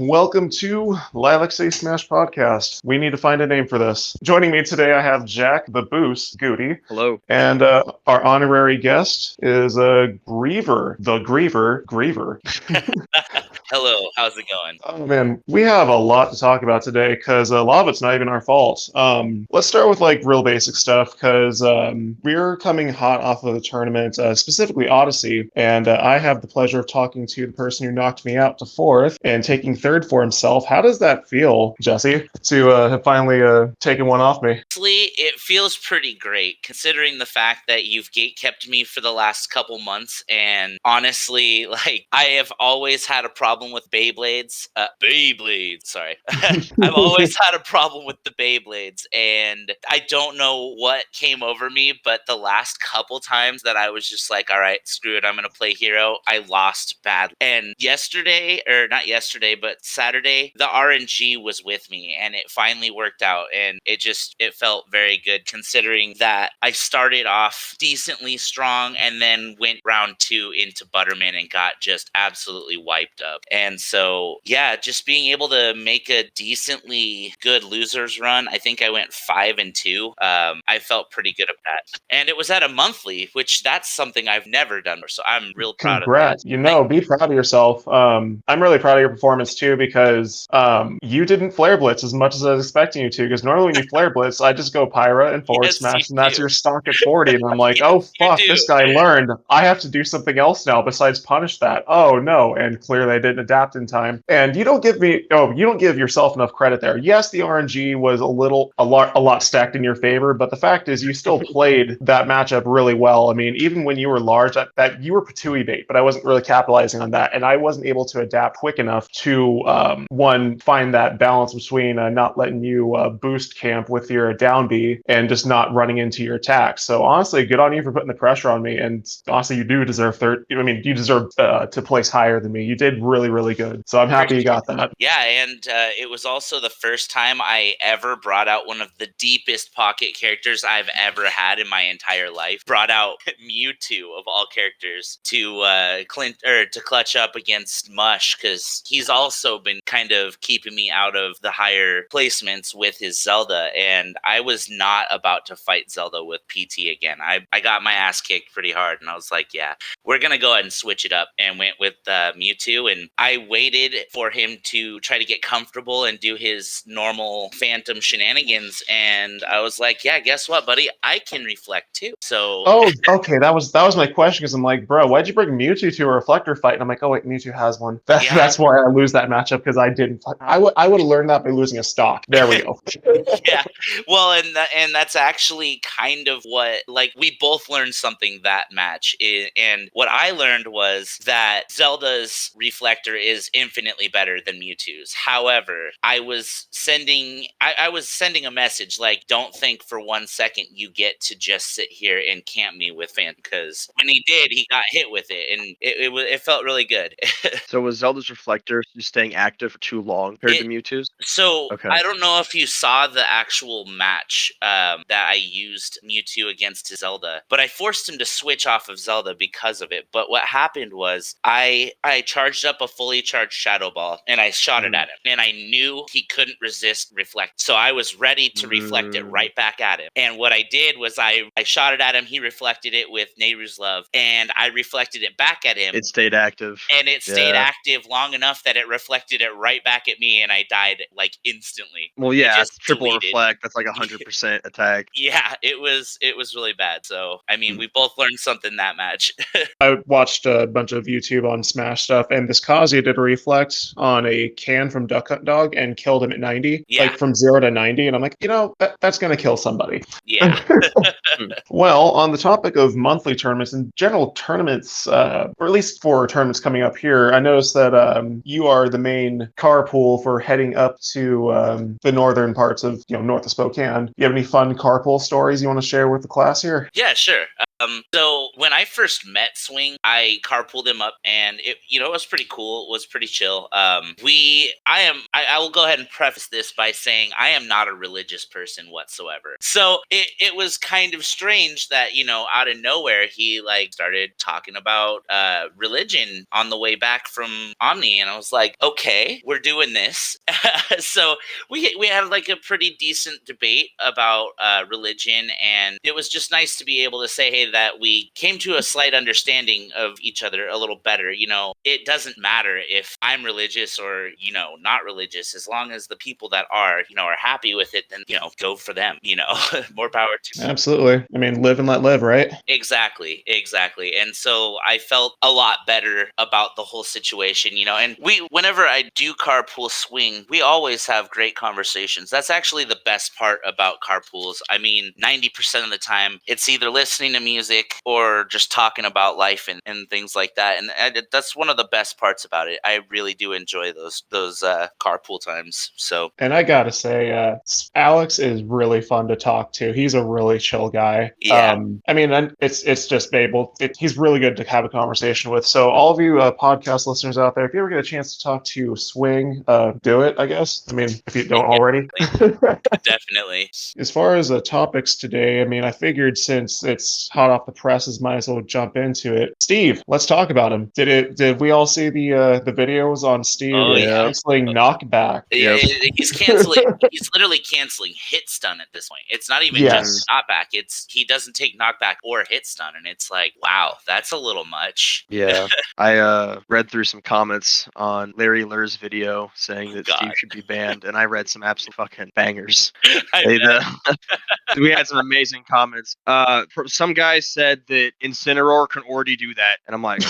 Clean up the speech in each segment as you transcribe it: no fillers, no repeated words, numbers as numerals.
Welcome to the LCS Podcast. We need to find a name for this. Joining me today, I have Jack the Boost Goody. Hello. And our honorary guest is Griever, the Griever. Hello, how's it going? Oh man, we have a lot to talk about today because a lot of it's not even our fault. Let's start with like real basic stuff because we're coming hot off of the tournament, specifically Odyssey, and I have the pleasure of talking to the person who knocked me out to fourth and taking third for himself. How does that feel, Jesse, to have finally taken one off me? Honestly, it feels pretty great considering the fact that you've gatekept me for the last couple months, and honestly, like, I have always had a problem with Beyblades. Sorry. I've always had a problem with the Beyblades, and I don't know what came over me, but the last couple times that I was just like, all right, screw it, I'm going to play Hero, I lost badly. And not yesterday, but Saturday, the RNG was with me, and it finally worked out, and it felt very good considering that I started off decently strong and then went round 2 into Butterman and got just absolutely wiped up. And so, yeah, just being able to make a decently good losers run. I think I went 5-2. I felt pretty good at that. And it was at a monthly, which that's something I've never done. So I'm real proud Congrats. of that. Be proud of yourself. I'm really proud of your performance too because you didn't flare blitz as much as I was expecting you to, because normally when you flare blitz, I just go Pyra and forward Yes, smash, you and that's do. your stock at 40. And I'm like, Yes, oh, you fuck, do. this guy learned. I have to do something else now besides punish that. Oh, no. And clearly I didn't adapt in time. And you don't give yourself enough credit there. Yes, the RNG was a lot stacked in your favor, but the fact is you still played that matchup really well. I mean, even when you were large, that you were Patui bait, but I wasn't really capitalizing on that, and I wasn't able to adapt quick enough to find that balance between not letting you boost camp with your down B and just not running into your attacks. So honestly, good on you for putting the pressure on me, and honestly, you do deserve third. I mean, you deserve to place higher than me. You did really, really good. So I'm happy you got that. Yeah, and it was also the first time I ever brought out one of the deepest pocket characters I've ever had in my entire life. Brought out Mewtwo of all characters to clutch up against Mush, because he's also been kind of keeping me out of the higher placements with his Zelda, and I was not about to fight Zelda with PT again. I got my ass kicked pretty hard, and I was like, yeah, we're gonna go ahead and switch it up, and went with Mewtwo, and I waited for him to try to get comfortable and do his normal phantom shenanigans, and I was like, yeah, guess what, buddy, I can reflect too. So Oh, okay. That was my question, because I'm like, bro, why'd you bring Mewtwo to a reflector fight? And I'm like, oh wait, Mewtwo has one. That's why I lose that matchup, because I didn't. I would have learned that by losing a stock. There we go. Yeah, well, and that's actually kind of what, like, we both learned something that match, and what I learned was that Zelda's reflector is infinitely better than Mewtwo's. However, I was sending a message like, don't think for 1 second you get to just sit here and camp me with Phantom, because when he did, he got hit with it, and it felt really good. So was Zelda's reflector just staying active for too long compared to Mewtwo's? So Okay. I don't know if you saw the actual match that I used Mewtwo against Zelda, but I forced him to switch off of Zelda because of it. But what happened was I charged up a fully charged Shadow Ball and I shot it at him, and I knew he couldn't resist reflect. So I was ready to reflect it right back at him. And what I did was I shot it at him, he reflected it with Nehru's Love, and I reflected it back at him. It stayed active. And it stayed active long enough that it reflected it right back at me, and I died like instantly. Well, It yeah, just it's triple deleted. reflect. That's like 100% attack. Yeah, it was really bad. So I mean, we both learned something that match. I watched a bunch of YouTube on Smash stuff, and this Kazuya did a reflect on a can from Duck Hunt Dog and killed him at 90, Yeah. like from 0 to 90. And I'm like, that's going to kill somebody. Yeah. Well, on the topic of monthly tournaments and general tournaments, or at least for tournaments coming up here, I noticed that you are the main carpool for heading up to the northern parts of, north of Spokane. Do you have any fun carpool stories you want to share with the class here? Yeah, sure. So when I first met Swing, I carpooled him up, and it was pretty cool. It was pretty chill. I will go ahead and preface this by saying I am not a religious person whatsoever. So it was kind of strange that out of nowhere he like started talking about religion on the way back from Omni, and I was like, okay, we're doing this. So we had like a pretty decent debate about religion, and it was just nice to be able to say, hey, that we came to a slight understanding of each other a little better. It doesn't matter if I'm religious or not religious, as long as the people that are happy with it, then go for them. More power to them. Absolutely. I mean, live and let live, right? Exactly. And so I felt a lot better about the whole situation, and whenever I do carpool Swing, we always have great conversations. That's actually the best part about carpools. I mean, 90% of the time, it's either listening to music or just talking about life and things like that. And that's one of the best parts about it. I really do enjoy those carpool times. So, And I gotta say, Alex is really fun to talk to. He's a really chill guy. Yeah. I mean, it's just Babel. He's really good to have a conversation with. So all of you podcast listeners out there, if you ever get a chance to talk to Swing, do it, I guess. I mean, if you don't already. Definitely. As far as the topics today, I mean, I figured since it's hot off the presses, might as well jump into it. Steve, let's talk about him. Did we all see the videos on Steve canceling knockback? Yeah, he's canceling. He's literally canceling hit stun at this point. It's not even just knockback. He doesn't take knockback or hit stun, and it's like, wow, that's a little much. Yeah, I read through some comments on Larry Lur's video saying that Steve should be banned, and I read some absolute fucking bangers. We had some amazing comments. Some guys said that Incineroar can already do that, and I'm like,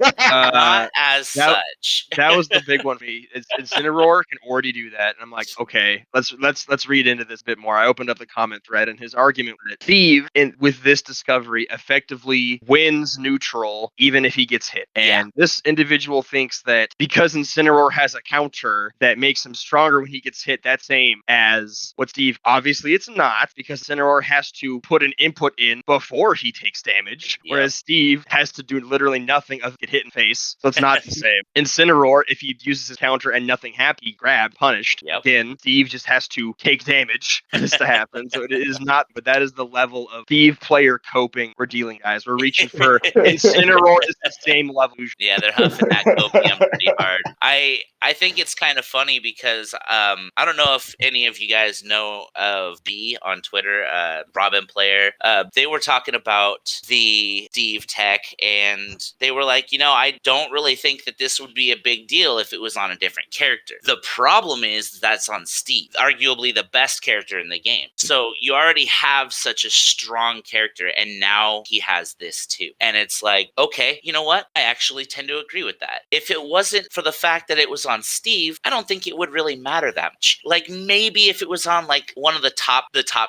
not as such. That was the big one for me. Incineroar can already do that, and I'm like, okay, let's read into this a bit more. I opened up the comment thread, and his argument was that Steve, with this discovery, effectively wins neutral even if he gets hit. And this individual thinks that because Incineroar has a counter that makes him stronger when he gets hit, that's same as what Steve. Obviously, it's not, because Incineroar has to put an input in before he takes damage, whereas Steve has to do literally nothing other than get hit in the face. So it's not the same. Incineroar, if he uses his counter and nothing happens, he grabbed, punished. Again, Steve just has to take damage for this to happen. So it is not, but that is the level of Steve player coping we're dealing, guys. We're reaching for Incineroar is the same level. Yeah, they're huffing that copium pretty hard. I think it's kind of funny because I don't know if any of you guys know of B on Twitter, Robin Player. They were talking about the Steve tech, and they were like, I don't really think that this would be a big deal if it was on a different character. The problem is that's on Steve, arguably the best character in the game. So you already have such a strong character, and now he has this too. And it's like, okay, you know what? I actually tend to agree with that. If it wasn't for the fact that it was on Steve, I don't think it would really matter that much. Like maybe if it was on like one of the top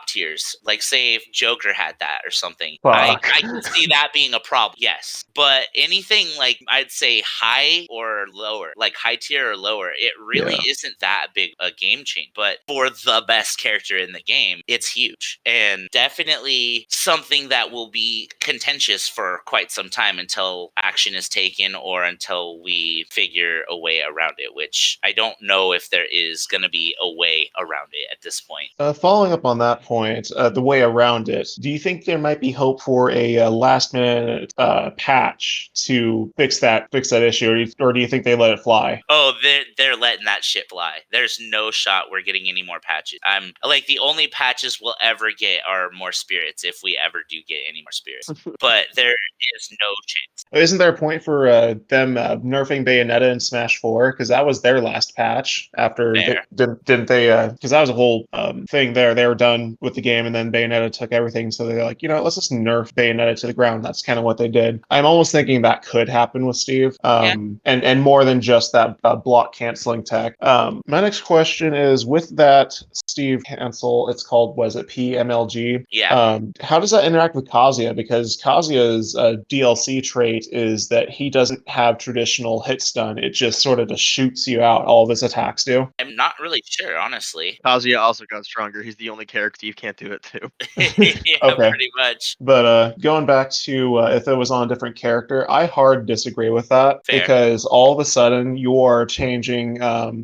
tiers, like say if Joker had that or something, I can see that being a problem. Yes, but anything like I'd say high or lower, like high tier or lower, it really isn't that big a game change. But for the best character in the game, it's huge, and definitely something that will be contentious for quite some time until action is taken or until we figure a way around it, which I don't know if there is going to be a way around it at this point. Following up on that point, the way around it, do you think there might be hope for a last-minute patch to fix that issue, or do you think they let it fly? Oh, they're letting that shit fly. There's no shot we're getting any more patches. I'm like, the only patches we'll ever get are more spirits, if we ever do get any more spirits. But there is no chance. Isn't there a point for them nerfing Bayonetta in Smash 4? Because that was their last patch after didn't they? Because that was a whole thing there. They were done with the game, and then Bayonetta took everything. So they're like, let's just nerf Bayonetta to the ground. That's kind of what they did. I'm almost thinking that could happen with Steve, and more than just that block canceling tech. My next question is, with that Steve cancel, it's called, was it PMLG? Yeah. How does that interact with Kazuya? Because Kazuya's DLC trait is that he doesn't have traditional hit stun. It just sort of just shoots you out. not all of his attacks do? I'm not really sure, honestly. Kazuya also got stronger. He's the only character Steve can't do it to. Yeah, Okay. pretty much. But going back to if it was on a different character, I hard disagree with that Fair. because all of a sudden you are changing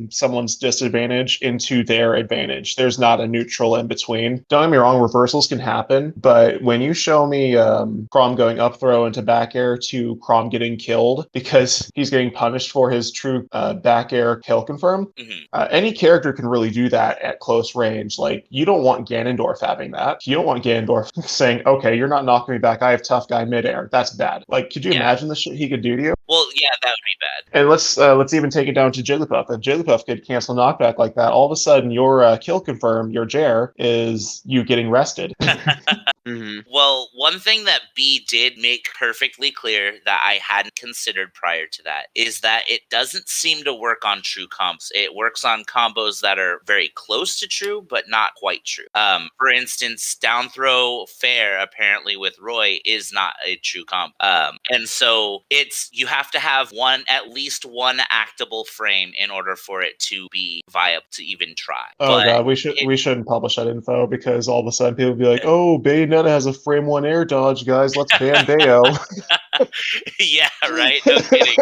someone's disadvantage into their advantage. There's not a neutral in between. Don't get me wrong, reversals can happen, but when you show me Crom going up throw into back air to Crom getting killed because he's getting punished for his true back air kill confirm, any character can really do that at close range. Like, you don't want Ganondorf having that. You don't want Ganondorf saying, okay, you're not knocking me back. I have tough guy midair. That's bad. Like, could you imagine the shit he could do to you? Well, yeah, that would be bad. And let's even take it down to Jigglypuff. If Jigglypuff could cancel knockback like that, all of a sudden your kill confirm, your Jer, is you getting rested. Well, one thing that B did make perfectly clear that I hadn't considered prior to that is that it doesn't seem to work on true combos. It works on combos that are very close to true, but not quite true. For instance, down throw fair apparently with Roy is not a true combo. And so you have to have at least one actable frame in order for it to be viable to even try. Oh god, we shouldn't publish that info because all of a sudden people will be like, oh, Bayonetta has a frame 1 air dodge, guys. Let's ban Bayo. Yeah, right. No kidding.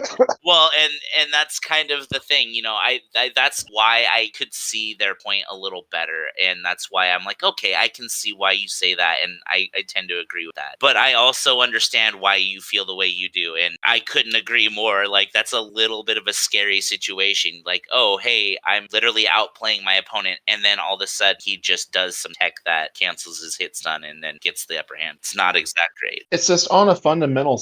Well, and that's kind of the thing, I that's why I could see their point a little better, and that's why I'm like, okay, I can see why you say that, and I tend to agree with that. But I also understand why you feel the way you do, and I couldn't agree more. Like, that's a little bit of a scary situation. Like, oh, hey, I'm literally outplaying my opponent, and then all of a sudden he just does some tech that cancels his hit stun and then gets the upper hand. It's not exact great. It's just on a fundamental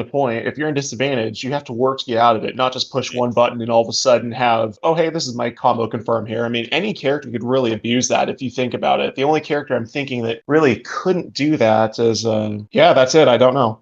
point, if you're in disadvantage, you have to work to get out of it, not just push one button and all of a sudden have, oh, hey, this is my combo confirm here. I mean, any character could really abuse that if you think about it. The only character I'm thinking that really couldn't do that is, that's it. I don't know.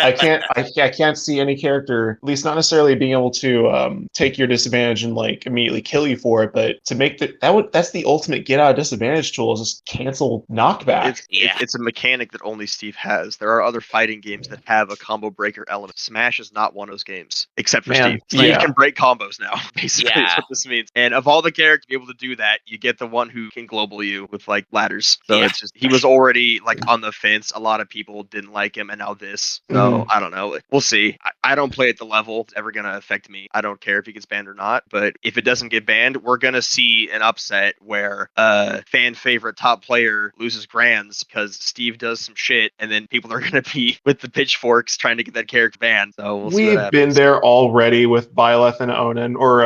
I can't see any character, at least not necessarily being able to take your disadvantage and like immediately kill you for it, but to make that's the ultimate get out of disadvantage tool is just cancel knockback. It's a mechanic that only Steve has. There are other fighting games that have a combo breaker element. Smash is not one of those games, except for Steve. Steve can break combos now, basically, is what this means. And of all the characters to be able to do that, you get the one who can global you with like ladders. So it's just, he was already like on the fence. A lot of people didn't like him, and now this. So I don't know. We'll see. I don't play at the level it's ever going to affect me. I don't care if he gets banned or not. But if it doesn't get banned, we're going to see an upset where fan favorite top player loses grands because Steve does some shit, and then people are going to be with the pitchforks trying to get that character banned. So we'll see what happens. We've been there already with Byleth and Onan, or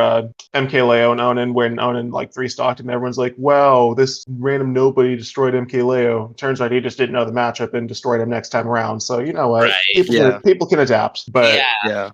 MK Leo and Onan, when Onan like 3-stocked and everyone's like, wow, this random nobody destroyed MK Leo. Turns out he just didn't know the matchup and destroyed him next time around. So you know what? Right. People can adapt, but yeah.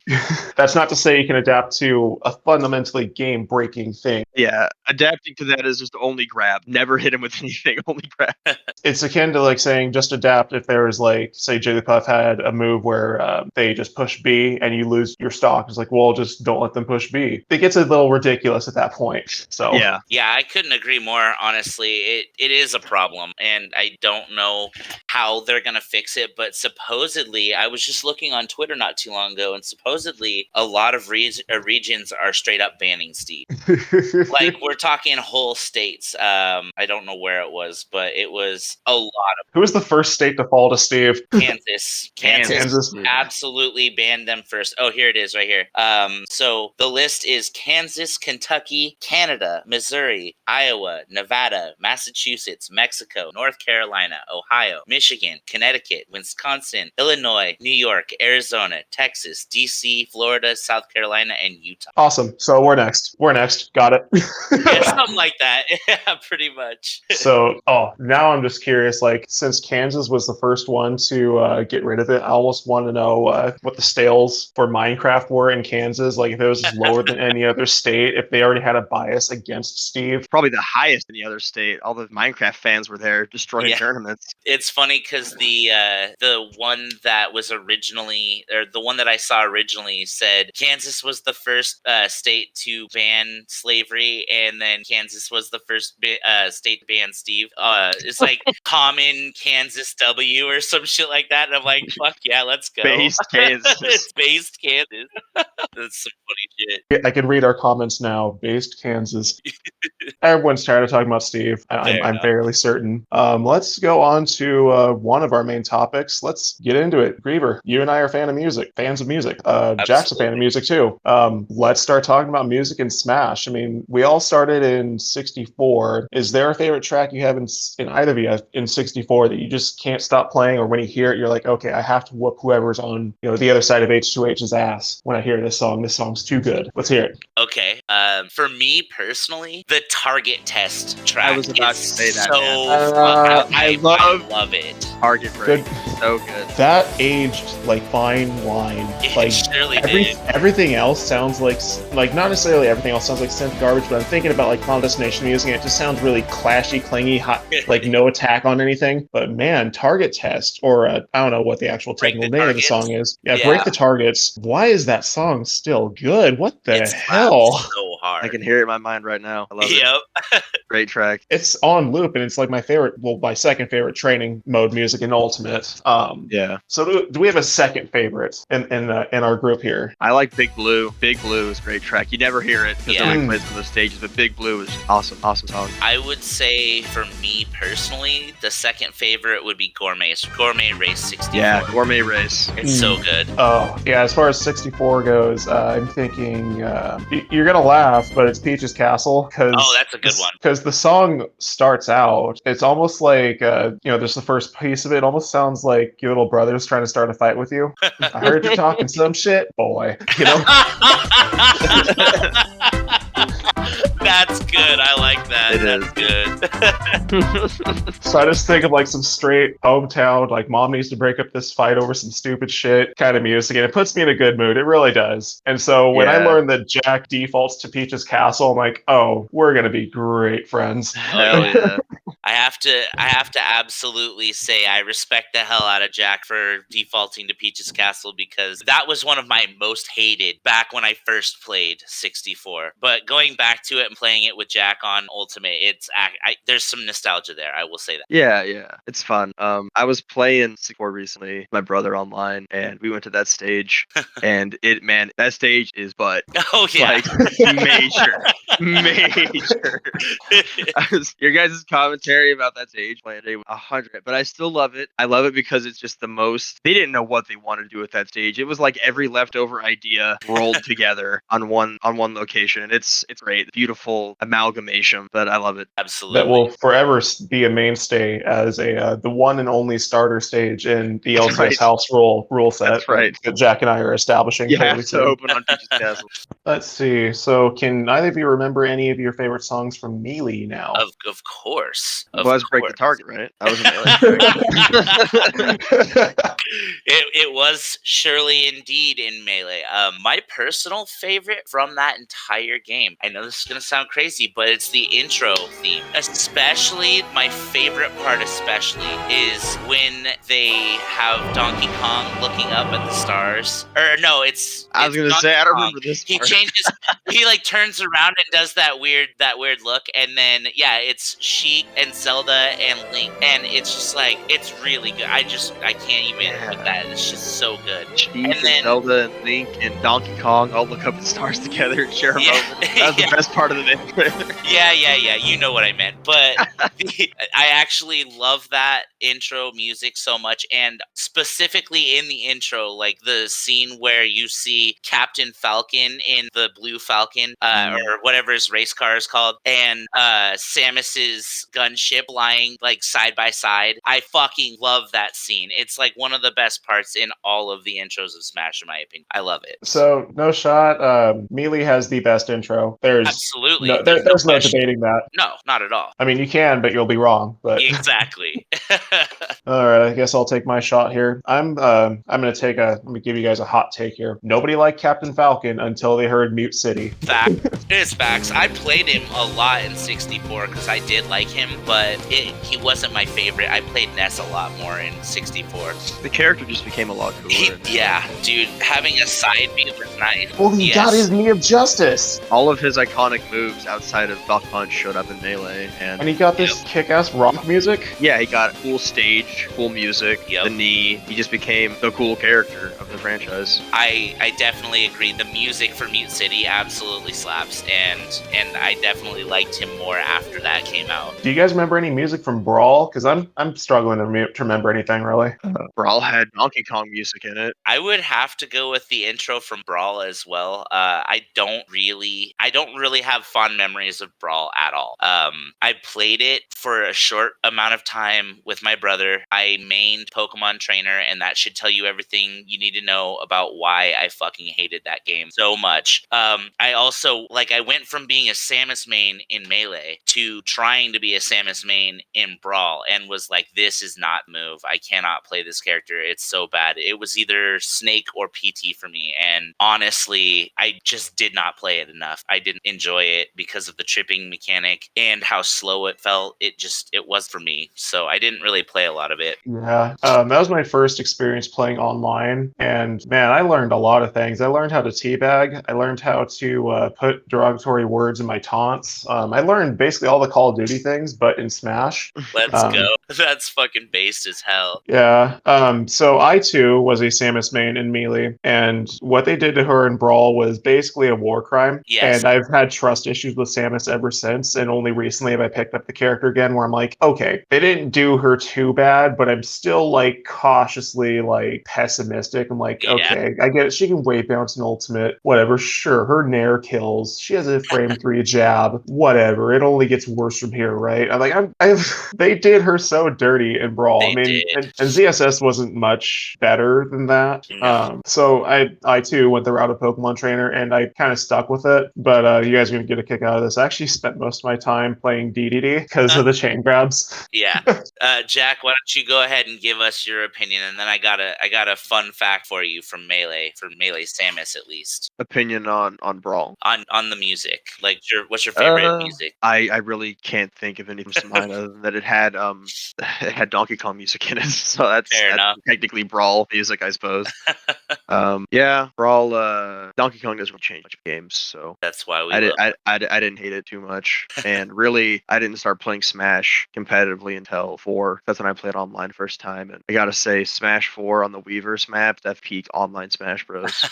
That's not to say you can adapt to a fundamentally game-breaking thing. Yeah, adapting to that is just only grab. Never hit him with anything, only grab. It's akin to like saying just adapt if there was like, say Jigglypuff had a move where they just push B and you lose your stock. It's like, well, just don't let them push B. It gets a little ridiculous at that point. So yeah, I couldn't agree more, honestly. It is a problem, and I don't know how they're going to fix it, but supposedly, I was just looking on Twitter not too long ago, and supposedly a lot of regions are straight up banning Steve. Like, we're talking whole states. I don't know where it was, but it was a lot of. Who was the first state to fall to Steve? Kansas. Kansas absolutely banned them first. Oh, here it is right here. So the list is Kansas, Kentucky, Canada, Missouri, Iowa, Nevada, Massachusetts, Mexico, North Carolina, Ohio, Michigan, Connecticut, Wisconsin, Illinois, New York, Arizona, Texas, DC, Florida, South Carolina, and Utah. Awesome. So we're next. Got it. Yeah, something like that. Yeah, pretty much. So, now I'm just curious, like, since Kansas was the first one to get rid of it, I almost want to know what the stales for Minecraft were in Kansas. Like, if it was just lower than any other state, if they already had a bias against Steve. Probably the highest in the other state. All the Minecraft fans were there destroying tournaments. It's funny because the one that was originally, or the one that I saw originally said Kansas was the first state to ban slavery, and then Kansas was the first state to ban Steve. It's like common Kansas W or some shit like that. And I'm like, fuck yeah. Yeah, let's go. Based Kansas. It's based Kansas. That's some funny shit. I can read our comments now. Based Kansas. Everyone's tired of talking about Steve. I'm fairly certain. Let's go on to one of our main topics. Let's get into it. Griever, you and I are fans of music. Jack's a fan of music too. Let's start talking about music in Smash. I mean, we all started in 64. Is there a favorite track you have in either of you in 64 that you just can't stop playing, or when you hear it, you're like, okay, I have to whoop whoever's on the other side of H2H's ass when I hear this song. This song's too good. Let's hear it. Okay. For me personally, the Target Test track I was about to say that, man. I love it. Target break. So good. That aged like fine wine. It Like surely did. everything else sounds like not necessarily everything else sounds like synth garbage, but I'm thinking about like Final Destination music, and it just sounds really clashy, clingy, hot, like no attack on anything. But man, Target Test, or I don't know what the actual technical name of the song is. Yeah, Break the Targets. Why is that song still good? What the hell? So hard. I can hear it in my mind right now. I love it. Great track. It's on loop, and it's like my second favorite training mode music in Ultimate. Yeah. So do we have a second favorite in our group here? I like Big Blue. Big Blue is a great track. You never hear it because nobody plays on those stages, but Big Blue is awesome song. I would say for me personally, the second favorite would be Gourmet Race 64. Yeah, Gourmet Race. It's so good. Oh, yeah, as far as 64 goes, I'm thinking you're going to laugh, but it's Peach's Castle. Oh, that's a good one. Because the song starts out, it's almost like, there's the first piece of it. It almost sounds like your little brother's trying to start a fight with you. I heard you talking some shit, boy. That's good. I like that. That's good. So I just think of like some straight hometown, like mom needs to break up this fight over some stupid shit kind of music, and it puts me in a good mood. It really does. And so when I learned that Jack defaults to Peach's Castle, I'm like, oh, we're gonna be great friends. Hell yeah. I have to absolutely say I respect the hell out of Jack for defaulting to Peach's Castle, because that was one of my most hated back when I first played 64. But going back to it and playing it with Jack on Ultimate, there's some nostalgia there. I will say that. Yeah, it's fun. I was playing 64 recently with my brother online, and we went to that stage, and that stage is oh yeah, like major. Your guys' commentary about that stage playing day 100, but I still love it. I love it because it's just the most. They didn't know what they wanted to do with that stage. It was like every leftover idea rolled together on one location, and it's great, beautiful amalgamation. But I love it. Absolutely. That will forever be a mainstay as the one and only starter stage in the LCS house rule set. That's right. That Jack and I are establishing. You have to open on Peach's Castle. Let's see. So, can either of you remember any of your favorite songs from Melee now? Of course. Break the Target, right? That was Melee. It was surely indeed in Melee. My personal favorite from that entire game, I know this is going to sound crazy, but it's the intro theme. Especially, my favorite part is when they have Donkey Kong looking up at the stars. Or no, I was going to say, I don't remember this part. He changes, he like turns around and does that weird look, and then, it's Sheik and Zelda and Link, and it's just like, it's really good. I can't even with that. It's just so good. Sheik and Zelda and Link and Donkey Kong all look up at the stars together and share a moment. That was the best part of the video. Yeah. You know what I meant. But I actually love that intro music so much, and specifically in the intro, like the scene where you see Captain Falcon in the Blue Falcon, or whatever his race car is called, and Samus's gunship lying like side by side. I fucking love that scene. It's like one of the best parts in all of the intros of Smash, in my opinion. I love it. So, no shot. Melee has the best intro. Absolutely. There's no debating that. No, not at all. I mean, you can, but you'll be wrong. But exactly. All right, I guess I'll take my shot here. I'm gonna let me give you guys a hot take here. Nobody liked Captain Falcon until they heard Mute City. It's fact. facts. I played him a lot in 64 because I did like him, but he wasn't my favorite. I played Ness a lot more in 64. The character just became a lot cooler. Yeah, dude, having a side view was nice. Well, he got his knee of justice. All of his iconic moves outside of Buck Punch showed up in Melee, and he got this kick-ass rock music. Yeah, he got cool stage, cool music, the knee. He just became the cool character of the franchise. I definitely agree. The music for Mute City absolutely slaps, and I definitely liked him more after that came out. Do you guys remember any music from Brawl? Because I'm struggling to remember anything really. Brawl had Donkey Kong music in it. I would have to go with the intro from Brawl as well. I don't really have fond memories of Brawl at all. I played it for a short amount of time with my brother. I mained Pokemon Trainer, and that should tell you everything you need to know about why I fucking hated that game so much. I also, I went from being a Samus main in Melee to trying to be a Samus main in Brawl, and was like, this is not move. I cannot play this character. It's so bad. It was either Snake or PT for me, and honestly, I just did not play it enough. I didn't enjoy it because of the tripping mechanic and how slow it felt. It was for me, so I didn't really play a lot of it. Yeah, that was my first experience playing online, and man, I learned a lot of things. I learned how to teabag. I learned how to put derogatory words in my taunts. I learned basically all the Call of Duty things, but in Smash. Let's go. That's fucking based as hell. Yeah. So I too was a Samus main in Melee, and what they did to her in Brawl was basically a war crime. Yes. And I've had trust issues with Samus ever since, and only recently have I picked up the character again, where I'm like, okay, they didn't do her too bad, but I'm still cautiously pessimistic. I'm like, okay, I get it. She can wave bounce an ultimate, whatever. Sure, her Nair kills. She has a frame 3 jab, whatever. It only gets worse from here, right? I'm like, they did her so dirty in Brawl. And ZSS wasn't much better than that. No. So I too went the route of Pokemon Trainer, and I kind of stuck with it. But you guys are gonna get a kick out of this. I actually spent most of my time playing DDD because of the chain grabs. Yeah. Jack, why don't you go ahead and give us your opinion, and then I got a fun fact for you from Melee, Samus at least. Opinion on Brawl. On the music. What's your favorite music? I really can't think of anything to mind other than that it had Donkey Kong music in it, so that's technically Brawl music, I suppose. Yeah, Brawl. Donkey Kong doesn't really change much games, so that's why I didn't hate it too much, and really I didn't start playing Smash competitively until 4. That's when I played online first time, and I gotta say, Smash 4 on the Weavers map, that peaked online Smash Bros.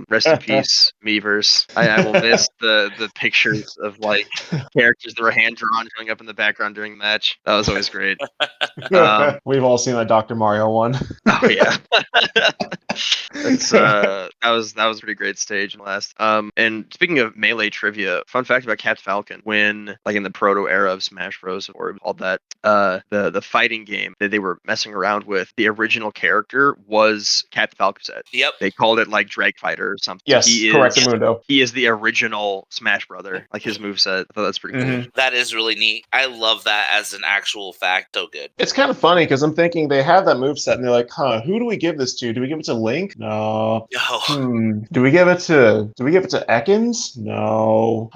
Rest in peace, Weavers. I will miss the pictures of characters that were hand drawn showing up in the background during the match. That was always great. We've all seen that Dr. Mario one. Oh yeah. That was a pretty great stage in last. And speaking of Melee trivia, fun fact about Captain Falcon: when in the proto era of Smash Bros. Or all that, the fighting game that they were messing around with, the original character was Captain Falcon's set. Yep. They called it Drag Fighter or something. Yes, correctamundo. He is the original Smash brother, his moveset. I thought that's pretty cool. That is really neat. I love that as an actual fact. So good. It's kind of funny because I'm thinking they have that moveset and they're like, who do we give this to? Do we give it to Link? No. Do we give it to Ekans? No.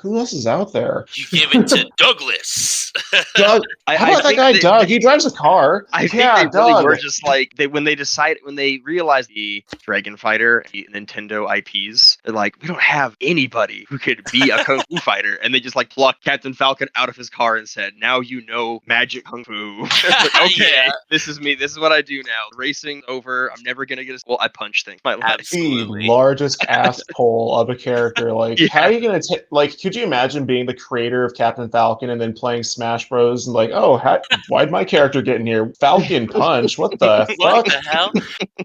Who else is out there? You give it to Douglas. Doug. How about that guy Doug? He drives a car. I think they really were just when they realized the Dragon Fighter, the Nintendo IPs, they're like, we don't have anybody who could be a Kung Fu fighter, and they just plucked Captain Falcon out of his car and said, now you know magic Kung Fu. Okay, this is me. This is what I do now. Racing over. I'm never gonna get I punch things. My life. The largest asshole of a character. How are you gonna take? Could you imagine being the creator of Captain Falcon and then playing Smash Bros. And why'd my character get in here? Falcon punch. What the fuck? What the hell?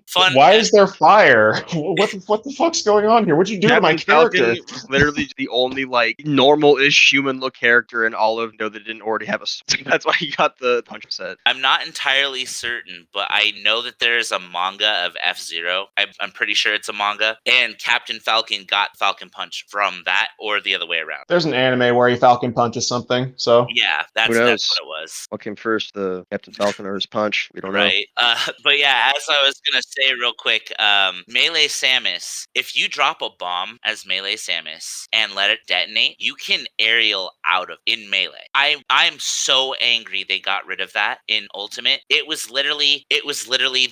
Fun. Why is there fire? What the fuck's going on here? What'd you do to my character? Falcon was literally the only normal-ish human look character in all of that didn't already have a. That's why he got the punch set. I'm not entirely certain, but I know that there's a manga of F-Zero Zero. I'm pretty sure it's a manga. And Captain Falcon got Falcon Punch from that, or the other way around. There's an anime where he Falcon punches something. So Yeah, Who that's knows? what it was. What came first, the Captain Falcon or his punch? We don't know. Right. But yeah, as I was gonna say real quick, Melee Samus, if you drop a bomb as Melee Samus and let it detonate, you can aerial out of in Melee. I'm so angry they got rid of that in Ultimate. It was literally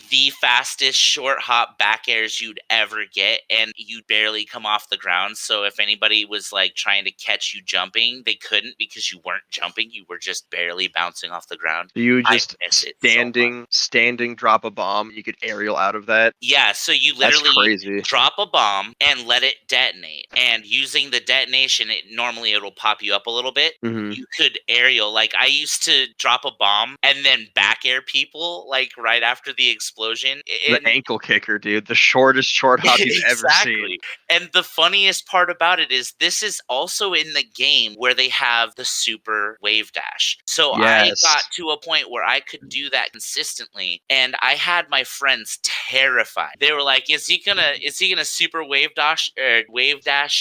the fastest short hop back airs you'd ever get, and you barely come off the ground. So if anybody was like trying to catch you jumping, they couldn't because you weren't jumping, you were just barely bouncing off the ground. So you just miss it so much. standing, drop a bomb. You could aerial out of that. Yeah, so you That's literally crazy. drop a bomb and let it detonate. And using the detonation, normally it'll pop you up a little bit. Mhm. You could aerial. Like I used to drop a bomb and then back air people like right after the explosion. The ankle kicker, dude. The shortest short hop you've ever seen. Exactly. And the funniest part about it is this is also in the game where they have the super wave dash. So Yes. I got to a point where I could do that consistently, and I had my friends terrified. They were like, is he gonna super wave dash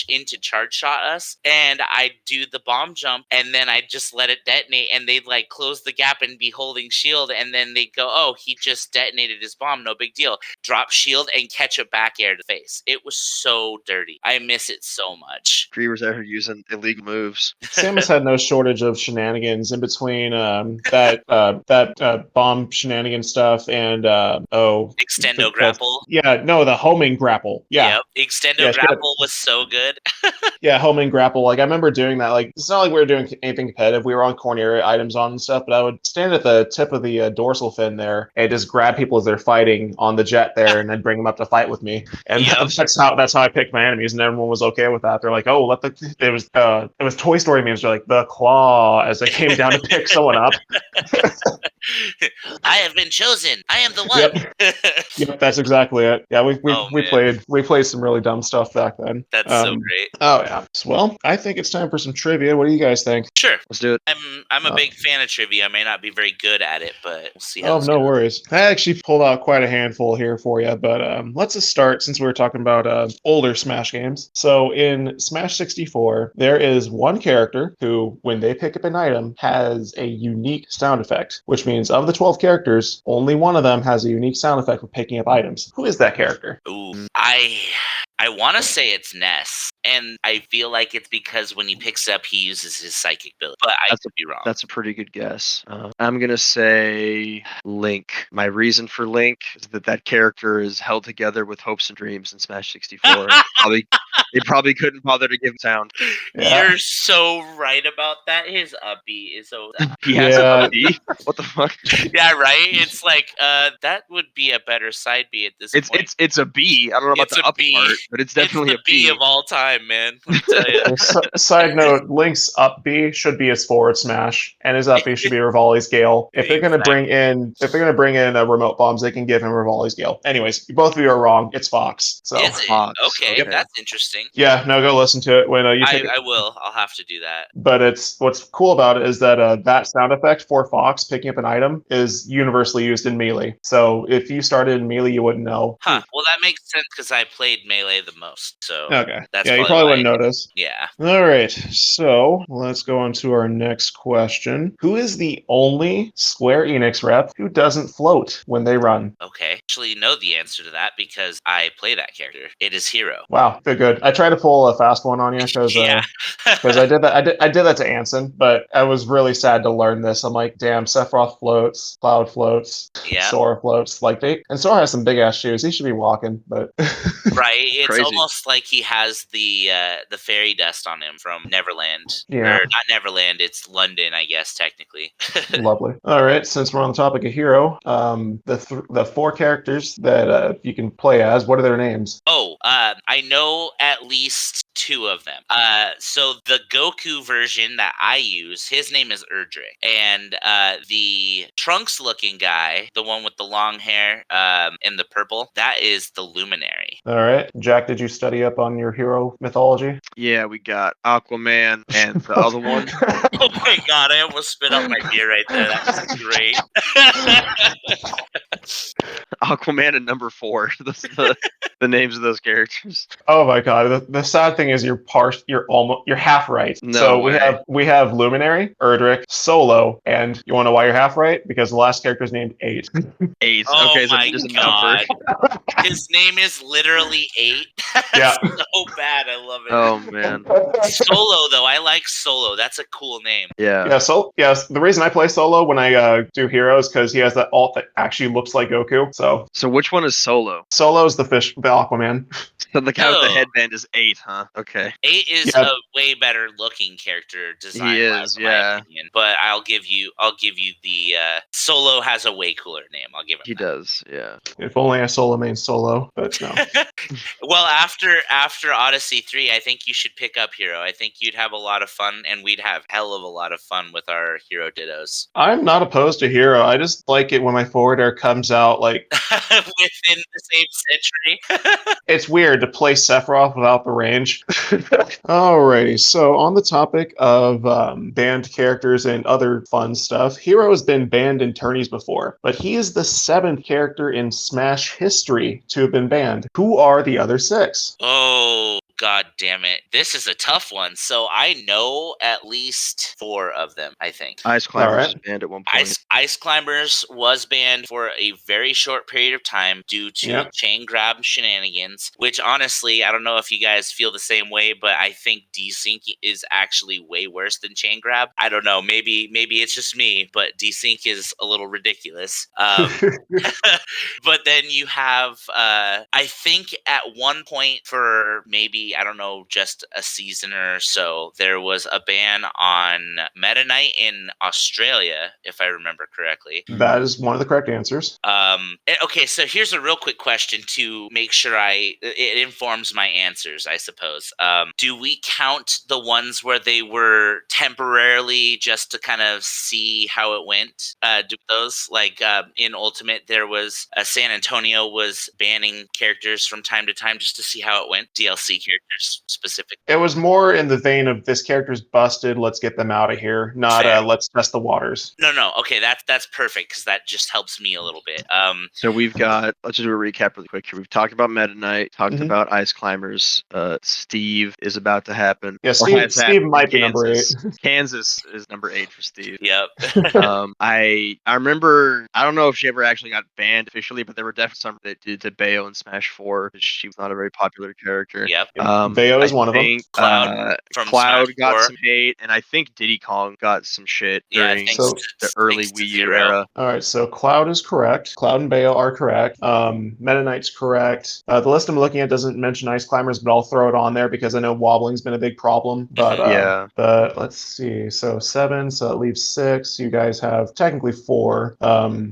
into charge shot us? And I do the bomb jump, and then I just let it detonate, and they'd like close the gap and be holding shield, and then they'd go, oh, he just detonated his bomb, no big deal. Drop shield and catch a back air to the face. It was so dirty. I miss it so much. Griever's out here using illegal moves. Samus had no shortage of shenanigans in between that bomb shenanigan stuff and Extendo grapple. Yeah, no, the homing grapple. Yeah. Yep. Extendo Yeah, grapple was so good. Yeah, homing grapple. Like I remember doing that. Like it's not like we were doing anything competitive. We were on corner items on and stuff, but I would stand at the tip of the dorsal fin there and just grab people as they're fighting on the jet there, and then bring them up to fight with me. And Yep. that's how I picked my enemies, and everyone was okay with that. They're like, oh, it was Toy Story memes. They're like the claw as they came down to pick someone up. I have been chosen. I am the one. Yep, that's exactly it. Yeah, we played some really dumb stuff back then. That's so great. Oh yeah. Well, I think it's time for some trivia. What do you guys think? Sure. Let's do it. I'm a big fan of trivia. I may not be very good at it, but we'll see how Oh, this no goes. worries. I actually pulled out quite a handful here for you, but let's just start since we were talking about older Smash games. So in Smash 64, there is one character who, when they pick up an item, has a unique sound effect, which means of the 12 characters, only one of them has a unique sound effect for picking up items. Who is that character? Ooh, I want to say it's Ness, and I feel like it's because when he picks it up, he uses his psychic ability, but I could be wrong. That's a pretty good guess. I'm going to say Link. My reason for Link is that character is held together with hopes and dreams in Smash 64. They probably couldn't bother to give sound. Yeah. You're so right about that. His upbeat is so. He has Yeah. a B? What the fuck? Yeah, right. It's like that would be a better side B at this point. It's a B. I don't know about It's the a up B. part, but it's definitely it's a the B. B of all time, man. Let me tell you. Side note, Link's up B should be his forward smash, and his up B should be Rivali's Gale. If they're gonna bring in remote bombs, they can give him Rivali's Gale. Anyways, both of you are wrong. It's Fox. So Is it? Fox, Okay, okay. that's interesting. yeah, no, go listen to it when you take it. I will. I'll have to do that. But it's what's cool about it is that that sound effect for Fox picking up an item is universally used in Melee. So if you started in Melee, you wouldn't know. Huh. Well, that makes sense because I played Melee the most. So Okay. that's Yeah, you probably probably why. wouldn't notice. Yeah. All right, so let's go on to our next question. Who is the only Square Enix rep who doesn't float when they run? Okay. Actually, know the answer to that because I play that character. It is Hero. Wow, good. I tried to pull a fast one on you because Yeah. I did that. I did that to Anson, but I was really sad to learn this. I'm like, damn, Sephiroth floats, Cloud floats, Yeah. Sora floats. And Sora has some big ass shoes. He should be walking, but Right. It's Crazy. almost like he has the fairy dust on him from Neverland. Yeah. Or not Neverland. It's London, I guess technically. lovely. All right, since we're on the topic of Hero, the four characters that you can play as, what are their names? Oh, I know at least two of them. So the Goku version that I use, his name is Erdrick, and the Trunks-looking guy, the one with the long hair in the purple, that is the Luminary. All right. Jack, did you study up on your hero mythology? Yeah, we got Aquaman and the other one. Oh my god, I almost spit out my beer right there. That was great. Aquaman and number 4. That's the names of those characters. Oh my god. The sad thing is you're half right. No so way. we have Luminary, Erdrick, Solo, and you want to know why you're half right? Because the last character is named 8. 8. Oh Okay, so my just a god. number. His name is literally 8. Yeah. So bad. I love it. Oh man. Solo, though. I like Solo. That's a cool name. Yeah. Yeah, so yes, the reason I play Solo when I do heroes because he has that alt that actually looks like Goku. So which one is Solo? Solo's the Aquaman. So the guy with the Oh. headband is 8, huh? Okay. 8 is Yeah. a way better looking character design. He is, in my yeah. opinion. But I'll give you the Solo has a way cooler name. I'll give him He that. does, yeah. If only I Solo main Solo, but no. Well, after Odyssey 3, I think you should pick up Hero. I think you'd have a lot of fun, and we'd have hell of a lot of fun with our Hero Dittos. I'm not opposed to hero. I just like it when my forward air comes out like Within the same century. it's weird to play Sephiroth without the range. Alrighty, so on the topic of banned characters and other fun stuff, Hero has been banned in tourneys before, but he is the 7th character in Smash history to have been banned. Who are the other 6? Oh, god damn it. This is a tough one. So I know at least 4 of them, I think. Ice Climbers Alright. was banned at one point. Ice Climbers was banned for a very short period of time due to Yep. chain grab shenanigans, which honestly, I don't know if you guys feel the same way, but I think desync is actually way worse than chain grab. I don't know. Maybe it's just me, but desync is a little ridiculous. But then you have, I think at one point for maybe, I don't know, just a season or so, there was a ban on Meta Knight in Australia, if I remember correctly. That is one of the correct answers. Okay, so here's a real quick question to make sure it informs my answers, I suppose. Do we count the ones where they were temporarily just to kind of see how it went? Do those, like in Ultimate, there was San Antonio was banning characters from time to time just to see how it went, DLC characters specifically. It was more in the vein of this character's busted, let's get them out of here, not Fair. let's test the waters. No. Okay, that's perfect because that just helps me a little bit. So we've got, let's just do a recap really quick here. We've talked about Meta Knight, talked Mhm. about Ice Climbers. Steve is about to happen. Yeah, Or Steve has happened. might be number 8. Kansas is number 8 for Steve. Yep. I remember, I don't know if she ever actually got banned officially, but there were definitely some that did to Bayo in Smash 4 because she was not a very popular character. Yep. Bayo is I one of them. think, Cloud from Cloud Smash got 4. some hate, and I think Diddy Kong got some shit Yeah, during So- the early thanks to Wii U Zero. era. All right, so Cloud is correct. Cloud and Bayo are correct. Meta Knight's correct. The list I'm looking at doesn't mention Ice Climbers, but I'll throw it on there because I know wobbling's been a big problem. But Yeah. But let's see. So 7, so it leaves 6. You guys have technically 4.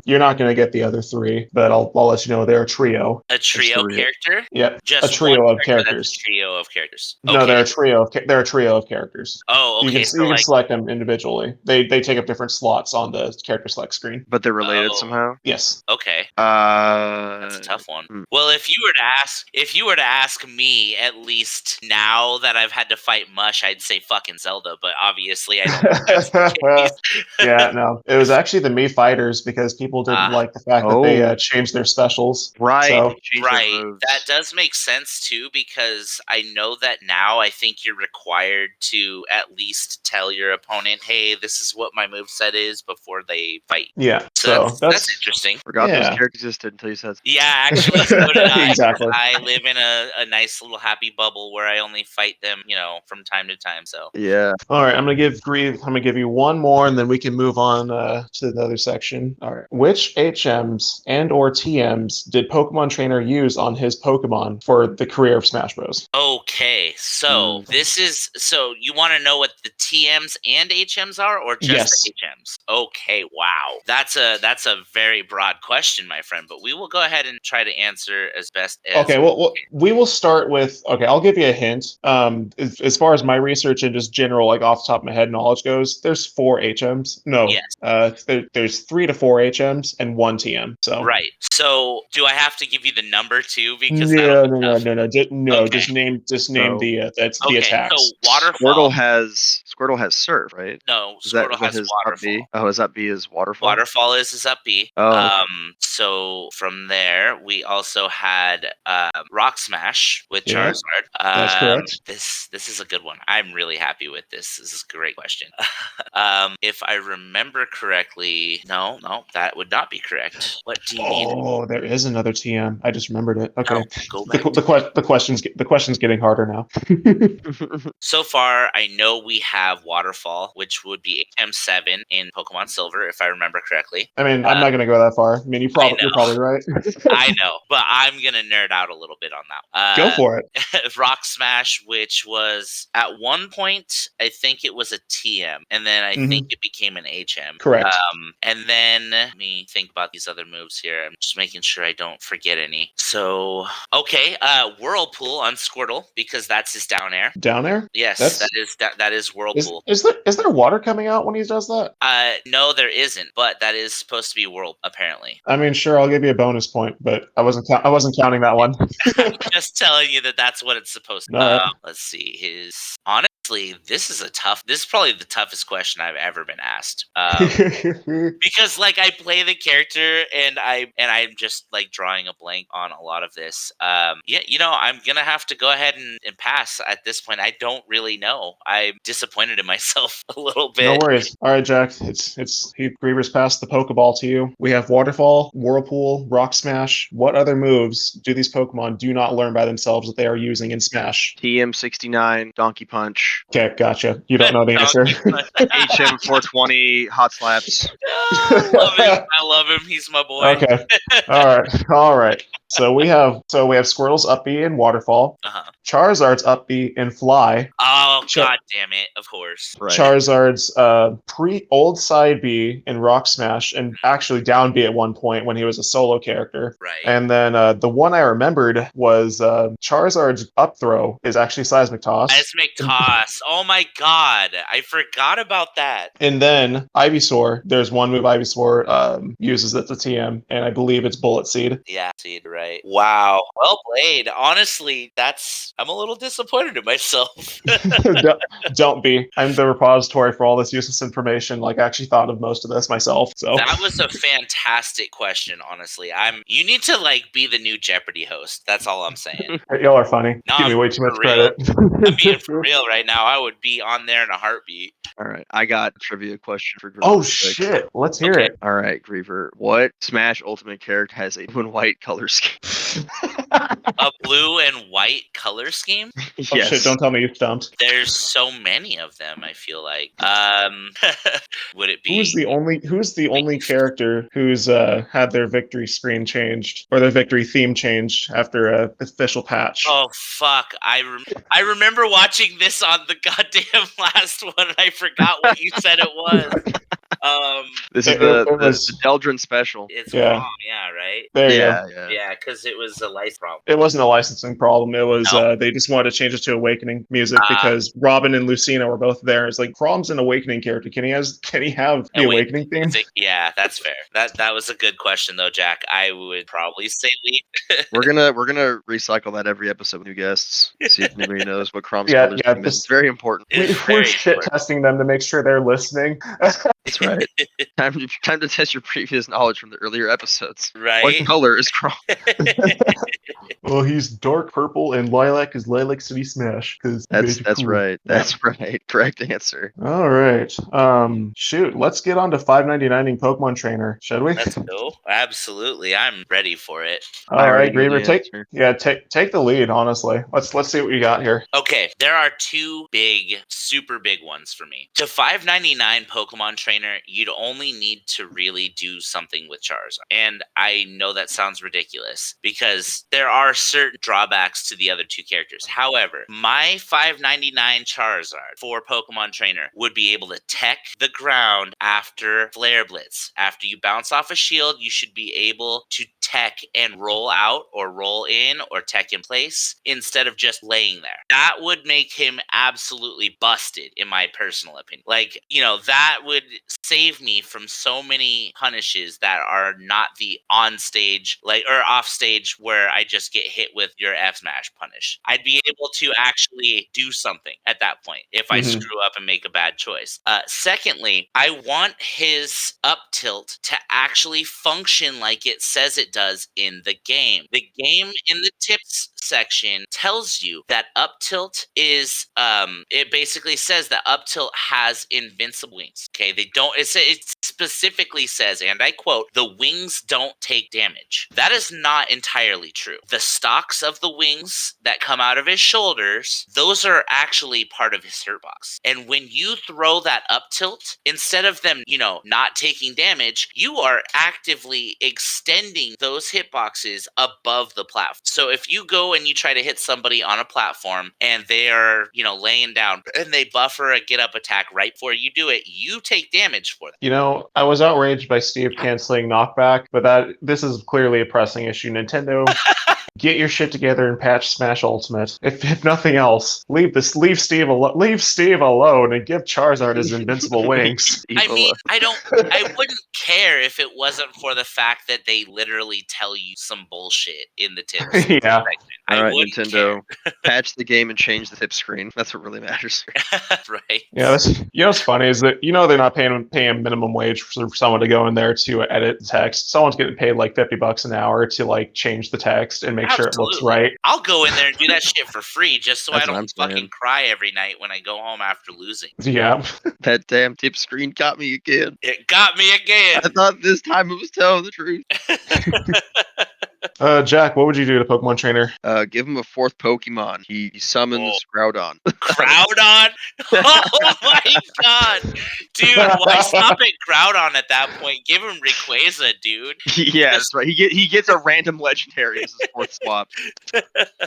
You're not going to get the other 3, but I'll let you know they're a trio. A trio three. character? Yep. Just A trio one of character, characters. That's a trio of characters. No, Okay. they're a trio. They're a trio of characters. Oh, okay. You So can like, select them individually. They take up different slots on the character select screen. But they're related Oh. somehow. Yes. okay, that's a That's tough one. hmm. Well, if you were to ask me, at least now that I've had to fight Mush, I'd say fucking Zelda. But obviously, I don't. think that's the case. Yeah, no. It was actually the Mii Fighters because people didn't like the fact that they Oh. changed their specials. Right. So, they changed their Right. moves. That does make sense too, because I know that now I think you're required to at least tell your opponent, hey, this is what my moveset is before they fight. yeah. So So that's interesting. Forgot Yeah. those characters existed until you said. Yeah, actually, so did I. Exactly. I live in a nice little happy bubble where I only fight them, from time to time. So Yeah. all right, I'm gonna give you one more, and then we can move on to the other section. All right, which HMs and or TMs did Pokemon Trainer use on his Pokemon for the career of Smash Bros? Oh Okay, so you want to know what the TMs and HMs are, or just Yes. the HMs? Okay, wow, that's a very broad question, my friend. But we will go ahead and try to answer as best as. Okay, well, we will start with. Okay, I'll give you a hint. As far as my research and just general, like off the top of my head knowledge goes, there's 4 HMs. No, Yes. there's 3 to 4 HMs and 1 TM. So Right. So do I have to give you the number too? Because no, that'll be no, no, tough. no, no, no. Okay. Just name So- the that's the Okay, attacks. so waterfall. Squirtle has surf, right? No, Is that Squirtle has his up B? waterfall. Oh, his up B is waterfall. Waterfall is his up B. Oh, okay. So from there, we also had Rock Smash with Yeah, Charizard. that's correct. This is a good one. I'm really happy with this. This is a great question. If I remember correctly, no, that would not be correct. What do you need? Oh, there is another TM. I just remembered it. Okay. No, go back. The question's getting harder now. So far, I know we have Waterfall, which would be HM7 in Pokemon Silver, if I remember correctly. I mean, I'm not going to go that far. I mean, you're probably right. I know, but I'm gonna nerd out a little bit on that. Go for it. Rock Smash, which was at one point, I think it was a TM, and then I think it became an HM. Correct. And then let me think about these other moves here. I'm just making sure I don't forget any. So, okay, Whirlpool on Squirtle because that's his down air. Down air? Yes, that is Whirlpool. Is there water coming out when he does that? No, there isn't, but that is supposed to be Whirl apparently. I mean, sure, I'll give you a bonus point, but I wasn't counting that one. I'm just telling you that that's what it's supposed to. All right. Let's see. Honestly, this is probably the toughest question I've ever been asked. Because like I play the character and I'm just like drawing a blank on a lot of this. Yeah, I'm gonna have to go ahead and pass at this point. I don't really know. I'm disappointed in myself a little bit. No worries. All right, Jack. Griever's passed the Pokeball to you. We have Waterfall, Whirlpool, Rock Smash. What other moves do these Pokemon do not learn by themselves that they are using in Smash? TM69, Donkey Punch, Okay, gotcha. You don't know the answer. HM420, Hot Slaps. I love him. He's my boy. Okay. All right. So we have Squirtle's up B in Waterfall. Charizard's up B in Fly. Oh, god damn it! Of course. Right. Charizard's old side B in Rock Smash, and actually down B at one point when he was a solo character. Right. And then the one I remembered was Charizard's up throw is actually Seismic Toss. Seismic Toss. Oh my god, I forgot about that. And then Ivysaur, there's one move Ivysaur uses that's a TM, and I believe it's Bullet Seed. Yeah, Seed, right. Wow. Well played. Honestly, I'm a little disappointed in myself. Don't be. I'm the repository for all this useless information. Like, I actually thought of most of this myself. So that was a fantastic question, honestly. You need to like be the new Jeopardy host. That's all I'm saying. Y'all are funny. No, Give me way too much for real. credit. I'm being for real right now. I would be on there in a heartbeat. All right, I got a trivia question for Griever. Oh shit! Let's hear it. All right, Griever. What Smash Ultimate character has a blue and white color scheme? A blue and white color scheme? Yes. Oh shit! Don't tell me you stumped. There's so many of them. I feel like. Would it be? Who's the only character who's had their victory screen changed or their victory theme changed after a official patch? Oh fuck! I remember watching this on the goddamn last one. And I forgot what you said it was. This is the Deldrin special. It's Yeah. wrong, yeah, right? There you go. Yeah, because it was a license problem. It wasn't a licensing problem. It was No. they just wanted to change it to Awakening music because Robin and Lucina were both there. It's like Crom's an Awakening character. Can he have the Awakening theme? Yeah, that's fair. That was a good question though, Jack. I would probably say leave. We're gonna recycle that every episode with new guests. See if anybody knows what Crom's Yeah, color yeah, scheme is. It's very important. It's We're very shit important. testing them to make sure they're listening. That's right. Time to test your previous knowledge from the earlier episodes. Right? What color is Crom? Well, he's dark purple and lilac is Lilac City Smash. That's right. That's right. Correct answer. All right. Shoot. Let's get on to 599ing Pokemon Trainer, should we? Let's go. Absolutely, I'm ready for it. All right, know the Griever, answer. take the lead. Honestly, let's see what we got here. Okay, there are two super big ones for me. To 599 Pokemon Trainer Trainer, you'd only need to really do something with Charizard. And I know that sounds ridiculous because there are certain drawbacks to the other two characters. However, my 599 Charizard for Pokemon Trainer would be able to tech the ground after Flare Blitz. After you bounce off a shield, you should be able to tech and roll out or roll in or tech in place instead of just laying there. That would make him absolutely busted, in my personal opinion. Like, that would save me from so many punishes that are not the on stage, or off stage where I just get hit with your F smash punish. I'd be able to actually do something at that point if I screw up and make a bad choice. Secondly, I want his up tilt to actually function like it says it does in the game. The game in the tips section tells you that up tilt is it basically says that up tilt has invincible wings. Okay, they don't, it specifically says, and I quote, the wings don't take damage. That is not entirely true. The stalks of the wings that come out of his shoulders, those are actually part of his hitbox. And when you throw that up tilt, instead of them, not taking damage, you are actively extending those hitboxes above the platform. So if you go and you try to hit somebody on a platform and they are, laying down and they buffer a get up attack right before you do it, you take damage for them. I was outraged by Steve canceling knockback, but this is clearly a pressing issue. Nintendo, get your shit together and patch Smash Ultimate. If nothing else, leave Steve alone and give Charizard his invincible wings. I mean, I wouldn't care if it wasn't for the fact that they literally tell you some bullshit in the tips. Yeah. All right, wouldn't Nintendo, patch the game and change the tip screen. That's what really matters. Right. Yeah, what's funny is that they're not paying minimum wage for someone to go in there to edit the text. Someone's getting paid like $50 an hour to change the text and make sure it looks right. I'll go in there and do that shit for free just so That's I what I'm don't fucking saying. cry every night when I go home after losing. Yeah. That damn tip screen got me again. It got me again. I thought this time it was telling the truth. Jack, what would you do to Pokemon Trainer? Give him a fourth Pokemon. He summons Groudon. Groudon? Oh my god. Dude, why stop at Groudon at that point? Give him Rayquaza, dude. Yeah, that's right. He gets a random legendary as his fourth swap.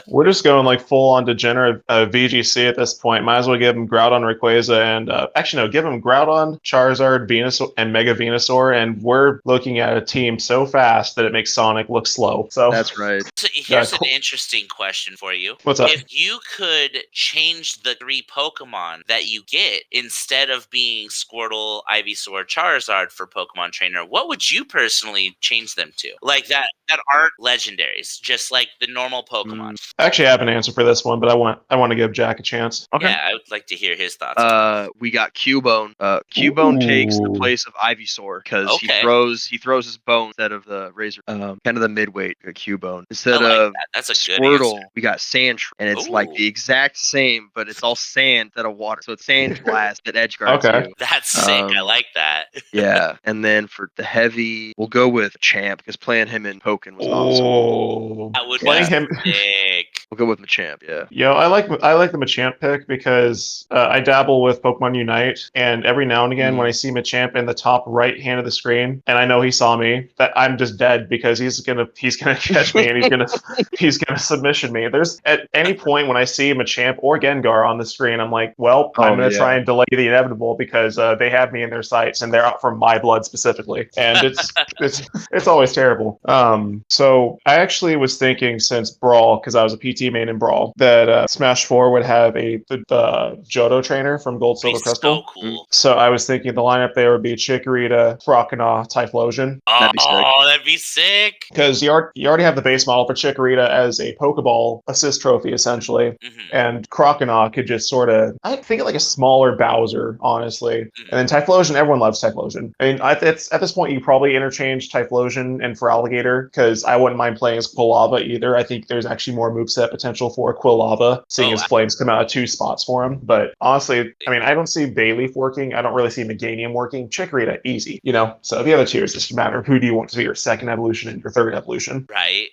We're just going full on degenerate VGC at this point. Might as well give him Groudon, Rayquaza, and actually no, give him Groudon, Charizard, Venusaur, and Mega Venusaur, and we're looking at a team so fast that it makes Sonic look slow. So That's right. So here's an interesting question for you. What's up? If you could change the 3 Pokemon that you get instead of being Squirtle, Ivysaur, Charizard for Pokemon Trainer, what would you personally change them to? Like that aren't legendaries, just like the normal Pokemon. Actually, I have an answer for this one, but I want to give Jack a chance. Okay. Yeah, I would like to hear his thoughts. We got Cubone. Cubone takes the Ooh. place of Ivysaur because Okay. he throws his bone instead of the Razor. Kind of the midweight Cubone. Instead I like of that. That's a good Squirtle, answer. we got Sandshrew, and it's like Ooh. the exact same, but it's all sand instead of water. So it's Sand Blast that edge guards Okay. you. That's sick. I like that. Yeah, and then for the heavy, we'll go with Machamp because playing him in Pokken was awesome. Oh, That would playing be him. sick. We'll go with Machamp. Yeah. Yo, I like the Machamp pick because I dabble with Pokemon Unite, and every now and again when I see Machamp in the top right hand of the screen, and I know he saw me, that I'm just dead because he's gonna catch me and he's gonna submission me. There's at any point when I see Machamp or Gengar on the screen, I'm like, well, I'm gonna try and delay the inevitable because they have me in their sights and they're out for my blood specifically, and it's always terrible. So I actually was thinking since Brawl, because I was a PT main in Brawl, that Smash 4 would have the Johto trainer from Gold, Silver, Be Crystal. so cool. So I was thinking the lineup there would be Chikorita, Croconaw, Typhlosion. That'd be sick. Oh, that'd be sick. Because you already have the base model for Chikorita as a Pokeball assist trophy, essentially. Mhm. And Croconaw could just sort of, I think, like a smaller Bowser, honestly. And then Typhlosion, everyone loves Typhlosion. I mean, at this point, you probably interchange Typhlosion and for Alligator, because I wouldn't mind playing as Quilava either. I think there's actually more moveset potential for Quilava, seeing as flames come out of 2 spots for him. But honestly, I mean, I don't see Bayleaf working. I don't really see Meganium working. Chikorita, easy, So the other two is just a matter of who do you want to be your second evolution and your third evolution. Right.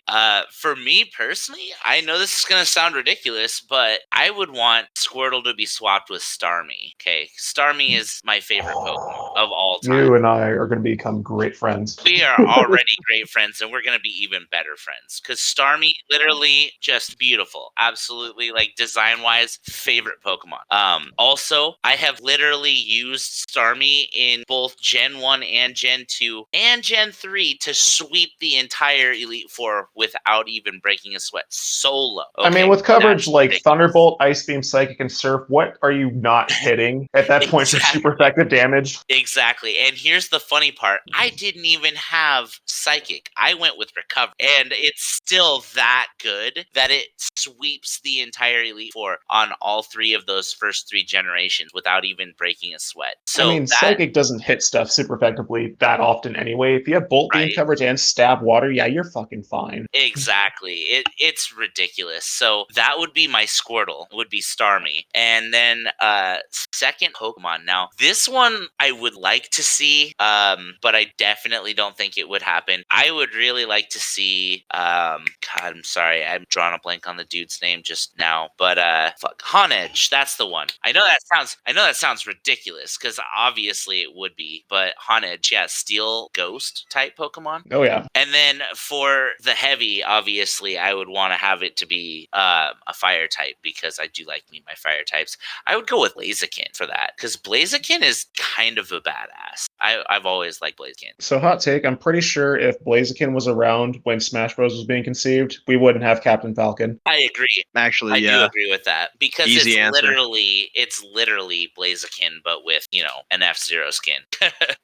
For me personally, I know this is going to sound ridiculous, but I would want Squirtle to be swapped with Starmie. Okay. Starmie is my favorite Pokemon. of all time. You and I are going to become great friends. We are already great friends, and we're going to be even better friends. Because Starmie, literally just beautiful. Absolutely, like, design-wise, favorite Pokemon. Also, I have literally used Starmie in both Gen 1 and Gen 2 and Gen 3 to sweep the entire Elite Four without even breaking a sweat. Solo. I mean, Okay? with coverage That's like ridiculous. Thunderbolt, Ice Beam, Psychic, and Surf, what are you not hitting at that point for super Exactly. effective damage? Exactly. And here's the funny part. I didn't even have Psychic. I went with Recover. And it's still that good that it sweeps the entire Elite Four on all three of those first three generations without even breaking a sweat. So I mean, that, Psychic doesn't hit stuff super effectively that often anyway. If you have Bolt Beam right? coverage and Stab Water, yeah, you're fucking fine. Exactly. It's ridiculous. So that would be my Squirtle, would be Starmie. And then second Pokemon. Now, this one I would like to see, but I definitely don't think it would happen. I would really like to see God, I'm sorry, I'm drawing a blank on the dude's name just now. But fuck, Honedge, that's the one. I know that sounds ridiculous, because obviously it would be, but Honedge, yeah, Steel Ghost type Pokemon. Oh, yeah. And then for the heavy, obviously, I would want to have it to be a fire type, because I do like my fire types. I would go with Blaziken for that, because Blaziken is kind of a badass. I've always liked Blaziken. So, hot take, I'm pretty sure if Blaziken was around when Smash Bros. Was being conceived, we wouldn't have Captain Falcon. I agree. Actually, I do yeah. agree with that, because Easy it's answer. literally Blaziken, but with, an F-Zero skin.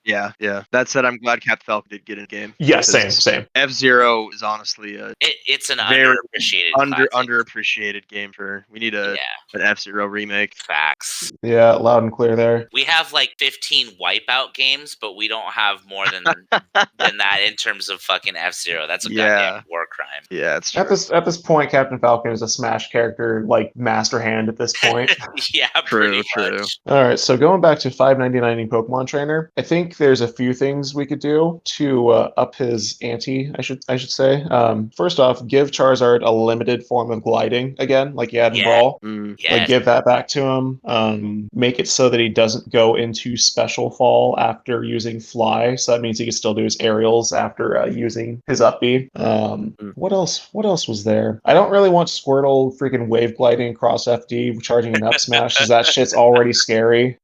Yeah. That said, I'm glad Captain Falcon did get in the game. Yeah, same. F-Zero is honestly a It's an very underappreciated classic. underappreciated game. We need an F-Zero remake. Facts. Yeah, loud and clear there. We have like 15 Wipeout games, but we don't have more than that in terms of fucking F-Zero. That's a goddamn war crime. Yeah, it's true. At this point, Captain Falcon is a Smash character, like master hand at this point. Yeah, True. pretty much. All right, so going back to 599 in Pokemon Trainer, I think there's a few things we could do to up his ante. I should say. First off, give Charizard a limited form of gliding again, like you had in Yeah. Brawl. Yes. Like give that back to him. Make it so that he doesn't go into Special Fall after using Fly. So that means he can still do his aerials after using his up B. What else? What else was there? I don't really want Squirtle freaking wave gliding across FD, charging an up smash, because that shit's already scary.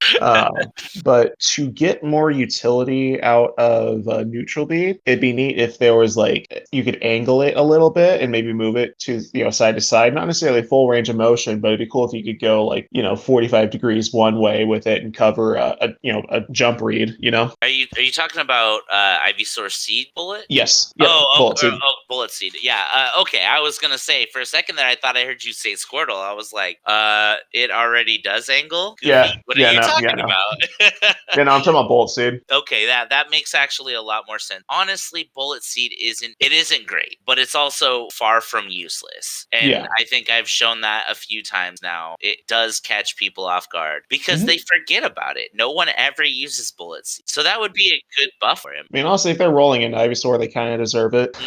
But to get more utility out of Neutral B, it'd be neat if there was like you could angle it a little bit and maybe move it to side to side, not necessarily full range of motion, but it'd be cool if you could go like 45 degrees one way with it and cover a jump read. Are you talking about Ivysaur Seed Bullet? Yes. Yep. Oh, Bullet Seed. Bullet Seed. Yeah. Okay. I was gonna say for a second there, I thought I heard you say Squirtle. I was like, it already does angle. Goofy. Yeah. What are you talking no. about? Yeah, no, I'm talking about Bullet Seed. Okay, that makes actually a lot more sense. Honestly, Bullet Seed isn't great, but it's also far from useless. And I think I've shown that a few times now. It does catch people off guard because they forget about it. No one ever uses Bullet Seed. So that would be a good buff for him. I mean, honestly, if they're rolling into Ivysaur, they kind of deserve it.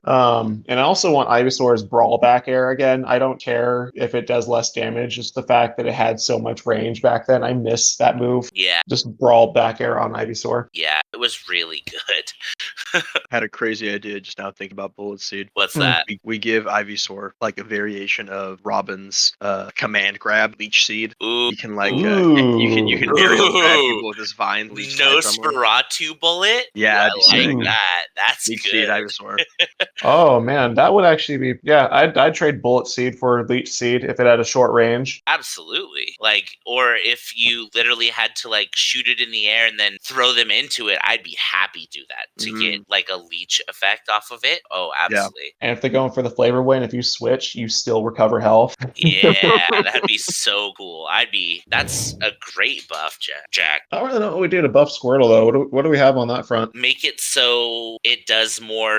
And I also want Ivysaur's Brawl back air again. I don't care if it does less damage. Just the fact that it had so much range back then. I miss that move. Yeah. Just Brawl back air on Ivysaur. Yeah, it was really good. Had a crazy idea just now thinking about Bullet Seed. What's that? We give Ivysaur like a variation of Robin's command grab Leech Seed. Ooh. You can you can aerial grab people with this vine Leech No type from them. Nosferatu Bullet? Yeah, Ooh, I like that. That's Leech good. Seed Ivysaur. Oh man, that would actually be I'd trade Bullet Seed for Leech Seed if it had a short range. Absolutely. Or if you literally had to shoot it in the air and then throw them into it, I'd be happy to do that to get a leech effect off of it. Oh, absolutely. Yeah. And if they're going for the flavor win, if you switch, you still recover health. Yeah, that'd be so cool. That's a great buff, Jack. I don't really know what we do to buff Squirtle though. What do we have on that front? Make it so it does more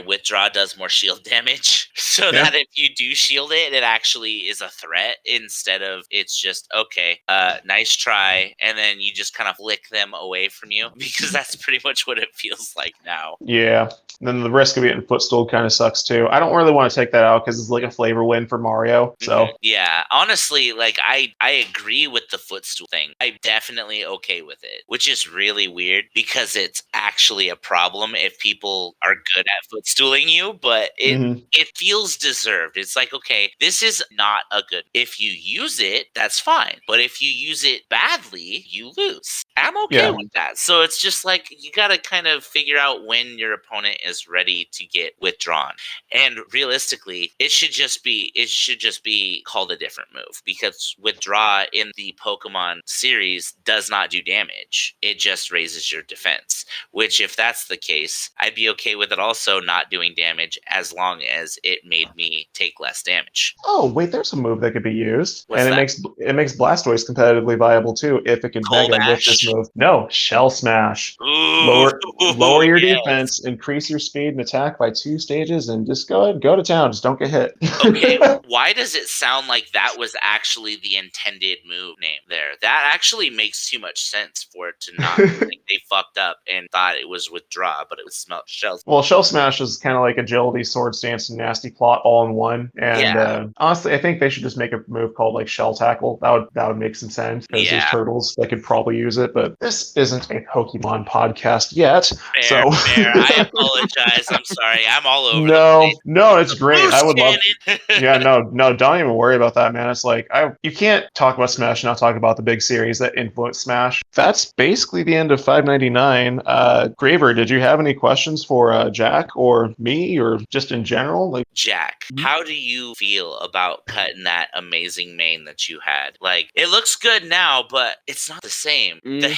withdraw does more shield damage. So that if you do shield it, it actually is a threat instead of it's just okay, nice try, and then you just kind of lick them away from you, because that's pretty much what it feels like now. Yeah. And then the risk of getting footstool kind of sucks too. I don't really want to take that out because it's like a flavor win for Mario. So yeah, honestly, like I agree with the footstool thing. I'm definitely okay with it, which is really weird because it's actually a problem if people are good at footstooling you, but it feels deserved. It's like, okay, this is not a good. If you use it, that's fine. But if you use it badly, you lose. I'm okay with that. So it's just like you got to kind of figure out when your opponent is ready to get withdrawn. And realistically, it should just be called a different move because withdraw in the Pokemon series does not do damage. It just raises your defense, which if that's the case, I'd be okay with it also not doing damage as long as it made me take less damage. Oh, wait, there's a move that could be used. What's and that? It makes Blastoise competitively viable too if it can Cold Mega with Ash? this move. No, Shell Smash. Ooh, Lower your yes. defense, increase your speed and attack by 2 stages, and just go ahead, go to town. Just don't get hit. Okay, why does it sound like that was actually the intended move name there? That actually makes too much sense for it to not like they fucked up and thought it was withdraw, but it was Shell. Well, Shell Smash is kind of like agility, sword stance, and nasty plot all in one. And honestly, I think they should just make a move called like Shell Tackle. That would make some sense because there's turtles that could probably use it. But this isn't a Pokemon podcast yet. Fair. I apologize. I'm sorry. I'm all over the place. No, it's great. I would love. Yeah, no, don't even worry about that, man. It's like you can't talk about Smash and not talk about the big series that influenced Smash. That's basically the end of 599. Griever, did you have any questions for Jack or me or just in general? Like Jack, how do you feel about cutting that amazing mane that you had? Like it looks good now, but it's not the same. The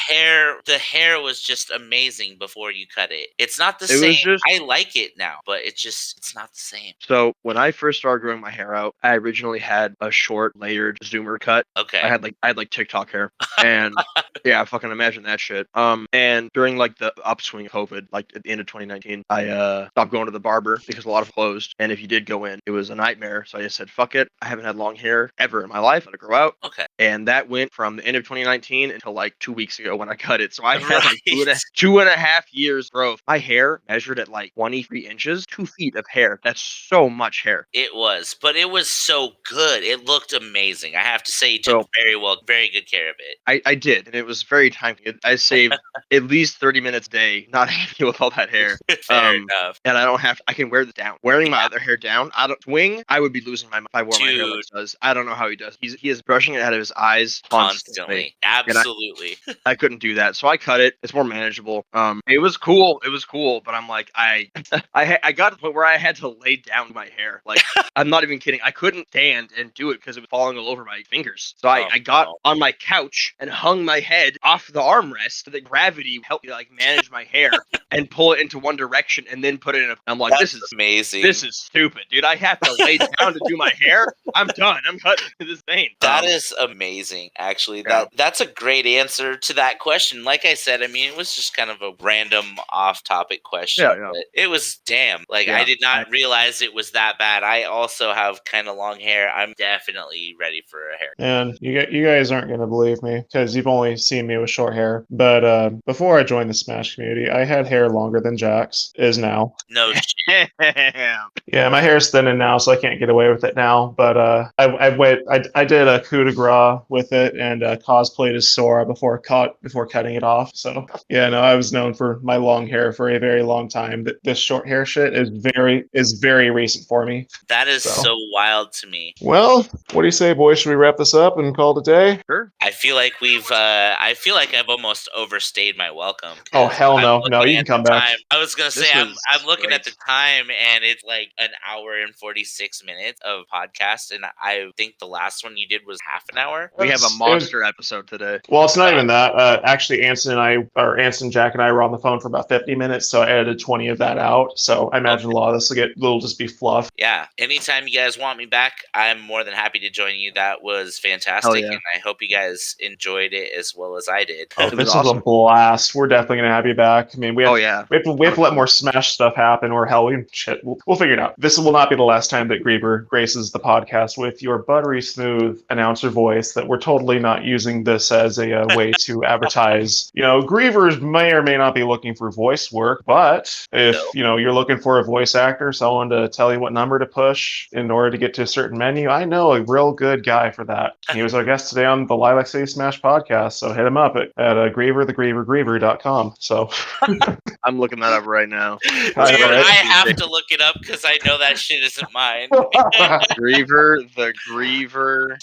hair was just amazing before you cut it. It's not the same. I like it now, but it's not the same. So when I first started growing my hair out, I originally had a short layered zoomer cut. Okay. I had like TikTok hair. And yeah, fucking imagine that shit. And during like the upswing of COVID, like at the end of 2019, I stopped going to the barber because a lot of them closed. And if you did go in, it was a nightmare. So I just said, fuck it. I haven't had long hair ever in my life. Let it grow out. Okay. And that went from the end of 2019 until like 2 weeks ago when I cut it. So I had like 2.5 years growth. My hair measured at like 23 inches, 2 feet of hair. That's so much hair. It was, but it was so good. It looked amazing. I have to say you took very good care of it. I did, and it was very timely. I saved at least 30 minutes a day not having with all that hair. Fair enough. And I can wear this down. Wearing my other hair down, I would be losing my mind if I wore my hair like he does. I don't know how he does. He is brushing it out of his eyes constantly. Absolutely. I couldn't do that, so I cut it. It's more manageable. It was cool, but I'm like, I got to the point where I had to lay down my hair. Like, I'm not even kidding. I couldn't stand and do it because it was falling all over my fingers. So I got on my couch and hung my head off the armrest so that gravity helped me like manage my hair and pull it into one direction and then put it in I'm like, this is amazing. This is stupid, dude. I have to lay down to do my hair. I'm done. I'm cutting this vein. That is amazing, actually. That's a great answer to that question. Like I said, I mean, it was just kind of a random off-topic question. But it was I did not realize it was that bad. I also have kind of long hair. I'm definitely ready for a haircut. And you guys aren't going to believe me because you've only seen me with short hair. But before I joined the Smash community, I had hair longer than Jack's is now. No shit. Yeah, my hair is thinning now, so I can't get away with it now. But I did a coup de grace with it and cosplayed as Sora before cutting it off. So yeah, no, I was known for my long hair for a very long time. This short hair shit is very recent for me. That is so wild to me. Well, what do you say, boys? Should we wrap this up and call it a day? Sure. I feel like I've almost overstayed my welcome. Oh hell no! No, you can come back. I was gonna say I'm looking at the time and it's like an hour and 46 minutes of podcast, and I think the last one you did was half an hour. We have a monster episode today. Well, it's not even that. Actually, Anson, Jack, and I were on the phone for about 50 minutes, so I edited 20 of that out. So I imagine a lot of this will just be fluff. Yeah. Anytime you guys want me back, I'm more than happy to join you. That was fantastic, and I hope you guys enjoyed it as well as I did. Oh, It was this was awesome. a blast. We're definitely gonna have you back. I mean, we have, Oh yeah. we have to let more Smash stuff happen, or hell, we'll figure it out. This will not be the last time that Griever graces the podcast with your buttery smooth announcer voice. That we're totally not using this as a way to advertise. Grievers may or may not be looking for voice work, but if you're looking for a voice actor, someone to tell you what number to push in order to get to a certain menu, I know a real good guy for that. He was our guest today on the Lilac City Smash podcast, so hit him up at griever.com. So I'm looking that up right now. Dude, I know, right? I have to look it up because I know that shit isn't mine. Griever, the Griever.com.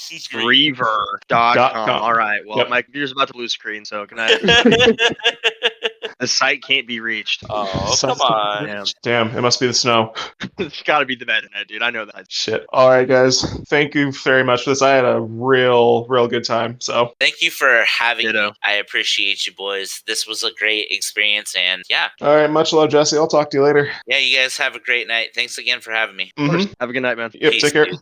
.com. All right. Well, Yep. my computer's about to lose screen, so can I? The site can't be reached. Oh, come on. Damn, it must be the snow. It's got to be the internet, dude. I know that. Shit. All right, guys. Thank you very much for this. I had a real good time. So Thank you for having Ditto. me. I appreciate you, boys. This was a great experience, and yeah. all right, much love, Jesse. I'll talk to you later. Yeah, you guys have a great night. Thanks again for having me. Mhm. Have a good night, man. Yep, Peace, take care. dude.